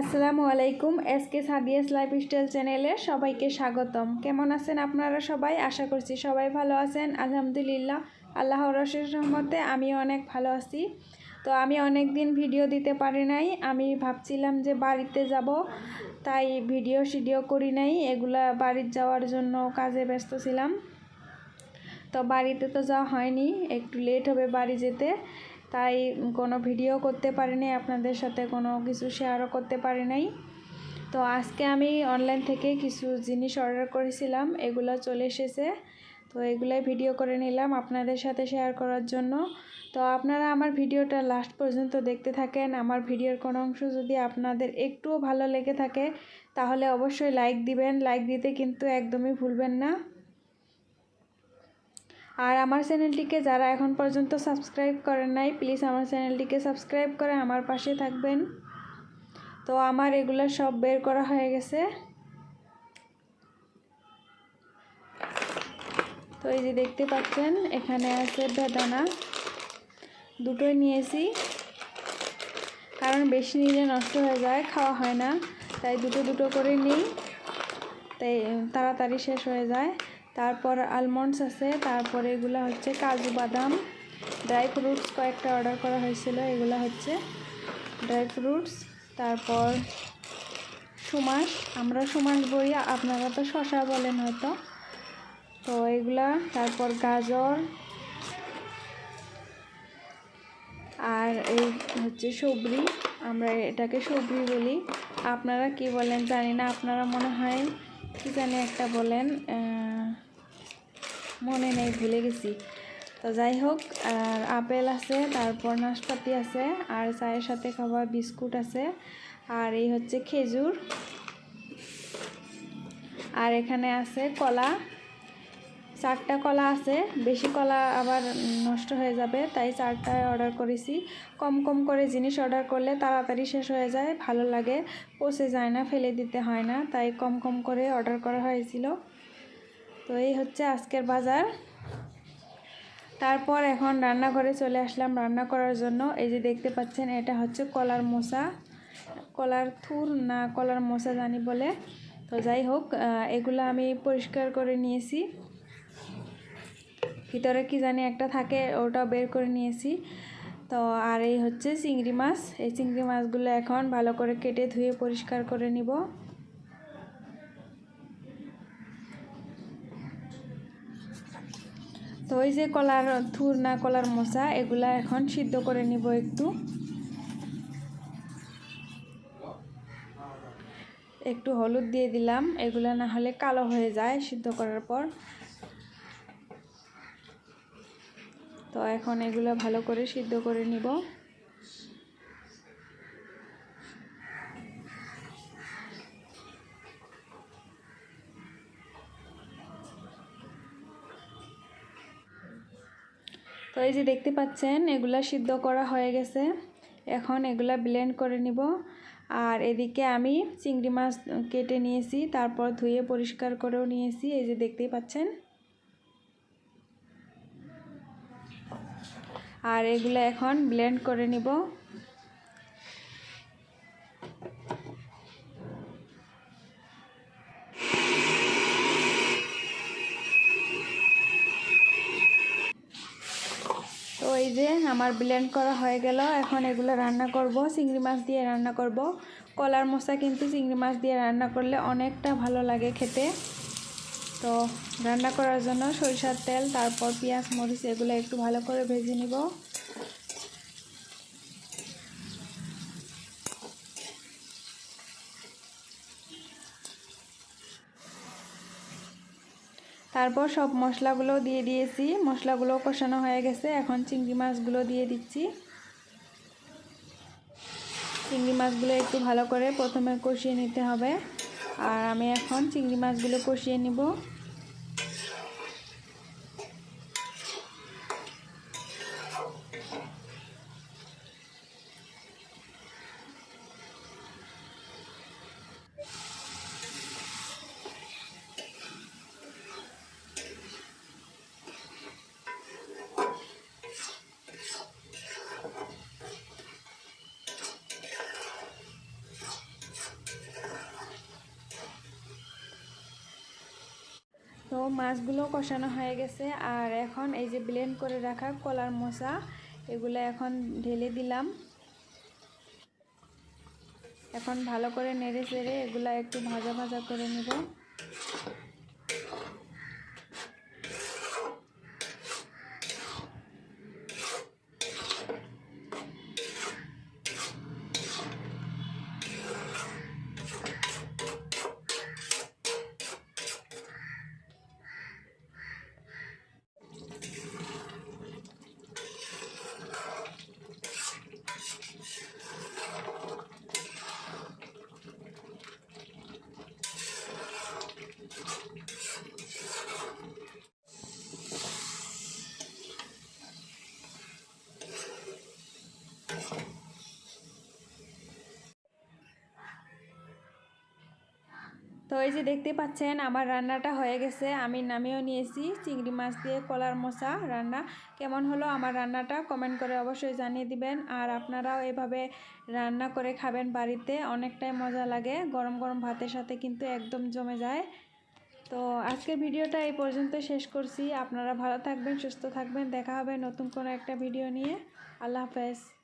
আসসালামু আলাইকুম। SK Sadia's lifestyle চ্যানেলে সবাইকে স্বাগতম। কেমন আছেন আপনারা সবাই? আশা করছি সবাই ভালো আছেন। আলহামদুলিল্লাহ, আল্লাহর অশেষ রহমতে আমিও অনেক ভালো আছি। তো আমি অনেক দিন ভিডিও দিতে পারি নাই। আমি ভাবছিলাম যে বাড়িতে যাব, তাই ভিডিও করি নাই। এগুলা বাড়িতে যাওয়ার জন্য কাজে ব্যস্ত ছিলাম। তো বাড়িতে তো যাওয়া হয়নি, একটু লেট হবে বাড়ি যেতে, তাই কোনো ভিডিও করতে পারিনি, আপনাদের সাথে কোনো কিছু শেয়ারও করতে পারি নাই। তো আজকে আমি অনলাইন থেকে কিছু জিনিস অর্ডার করেছিলাম, এগুলো চলে এসেছে। তো এগুলাই ভিডিও করে নিলাম আপনাদের সাথে শেয়ার করার জন্য। তো আপনারা আমার ভিডিওটা লাস্ট পর্যন্ত দেখতে থাকেন। আমার ভিডিওর কোনো অংশ যদি আপনাদের একটুও ভালো লেগে থাকে তাহলে অবশ্যই লাইক দিবেন। লাইক দিতে কিন্তু একদমই ভুলবেন না। আর আমার চ্যানেলটিকে যারা এখন পর্যন্ত সাবস্ক্রাইব করেন নাই, প্লিজ আমার চ্যানেলটিকে সাবস্ক্রাইব করে আমার পাশে থাকবেন। তো আমার এগুলো সব বের করা হয়ে গেছে। তো এই যে দেখতে পাচ্ছেন, এখানে আছে বেদানা, দুটোই নিয়েছি, কারণ বেশি নিলে নষ্ট হয়ে যায়, খাওয়া হয় না, তাই দুটো করে নিই, তাই তাড়াতাড়ি শেষ হয়ে যায়। তারপর আলমন্ডস আছে, তারপর এগুলো হচ্ছে কাজু বাদাম, ড্রাই ফ্রুটস কয়েকটা অর্ডার করা হয়েছিল, এগুলো হচ্ছে ড্রাই ফ্রুটস। তারপর সুমাস, আমরা সুমাস বলি, আপনারা তো শসা বলেন হয়তো। তো এগুলা, তারপর গাজর, আর এই হচ্ছে সবরি, আমরা এটাকে সবরি বলি, আপনারা কি বলেন জানি না। আপনারা মনে হয় কি জানি একটা বলেন, মনে নেই, ভুলে গেছি। তো যাই হোক, আর আপেল আছে, তারপর নাশপাতি আছে, আর চায়ের সাথে খাবার বিস্কুট আছে, আর এই হচ্ছে খেজুর, আর এখানে আছে কলা, 4টা কলা আছে। বেশি কলা আবার নষ্ট হয়ে যাবে, তাই 4টায় অর্ডার করেছি। কম করে জিনিস অর্ডার করলে তাড়াতাড়ি শেষ হয়ে যায়, ভালো লাগে, পচে যায় না, ফেলে দিতে হয় না, তাই কম করে অর্ডার করা হয়েছিল। তো এই হচ্ছে আজকের বাজার। তারপর এখন রান্নাঘরে চলে আসলাম রান্না করার জন্য। এই যে দেখতে পাচ্ছেন, এটা হচ্ছে কলার মোচা, কলার থুর না কলার মোচা জানি বলে। তো যাই হোক, এগুলো আমি পরিষ্কার করে নিয়েছি, ভিতরে কি জানি একটা থাকে, ওটা বের করে নিয়েছি। তো আর এই হচ্ছে চিংড়ি মাছ, এই চিংড়ি মাছগুলো এখন ভালো করে কেটে ধুয়ে পরিষ্কার করে নিব। তো ওই যে কলার থুর না কলার মোচা, এগুলা এখন সিদ্ধ করে নিব। একটু হলুদ দিয়ে দিলাম, এগুলা না হলে কালো হয়ে যায় সিদ্ধ করার পর। তো এখন এগুলো ভালো করে সিদ্ধ করে নিব। তো এই যে দেখতে পাচ্ছেন, এগুলা সিদ্ধ করা হয়ে গেছে, এখন এগুলা ব্লেন্ড করে নিব। আর এদিকে আমি চিংড়ি মাছ কেটে নিয়েছি, তারপর ধুয়ে পরিষ্কার করেও নিয়েছি, এই যে দেখতেই পাচ্ছেন। আর এগুলো এখন ব্লেন্ড করে নিব। তো এই যে আমার ব্লেন্ড করা হয়ে গেল, এখন এগুলো রান্না করব, চিংড়ি মাছ দিয়ে রান্না করব। কলার মোচা কিন্তু চিংড়ি মাছ দিয়ে রান্না করলে অনেকটা ভালো লাগে খেতে। তো রান্না করার জন্য সরিষার তেল, তারপর পেঁয়াজ মরিচ এগুলো একটু ভালো করে ভেজে নিব। তারপর সব মশলাগুলো দিয়ে দিয়েছি, মশলাগুলো কষানো হয়ে গেছে, এখন চিংড়ি মাছগুলো দিয়ে দিচ্ছি। চিংড়ি মাছগুলো একটু ভালো করে প্রথমে কষিয়ে নিতে হবে, আর আমি এখন চিংড়ি মাছগুলো কষিয়ে নিব। মাছগুলো কষানো হয়ে গেছে, আর এখন এই যে ব্লেন্ড করে রাখা কলার মোচা এগুলো এখন ঢেলে দিলাম। এখন ভালো করে নেড়ে চেড়ে এগুলা একটু ভাজা ভাজা করে নেব। তো এই যে দেখতে পাচ্ছেন আমার রান্নাটা হয়ে গেছে, আমি নামিয়েও নিয়েছি। চিংড়ি মাছ দিয়ে কলার মোচা রান্না কেমন হলো আমার রান্নাটা কমেন্ট করে অবশ্যই জানিয়ে দিবেন। আর আপনারাও এভাবে রান্না করে খাবেন বাড়িতে, অনেকটাই মজা লাগে। গরম গরম ভাতের সাথে কিন্তু একদম জমে যায়। তো আজকের ভিডিওটা এই পর্যন্ত শেষ করছি। আপনারা ভালো থাকবেন, সুস্থ থাকবেন। দেখা হবে নতুন কোনো একটা ভিডিও নিয়ে। আল্লাহ হাফেজ।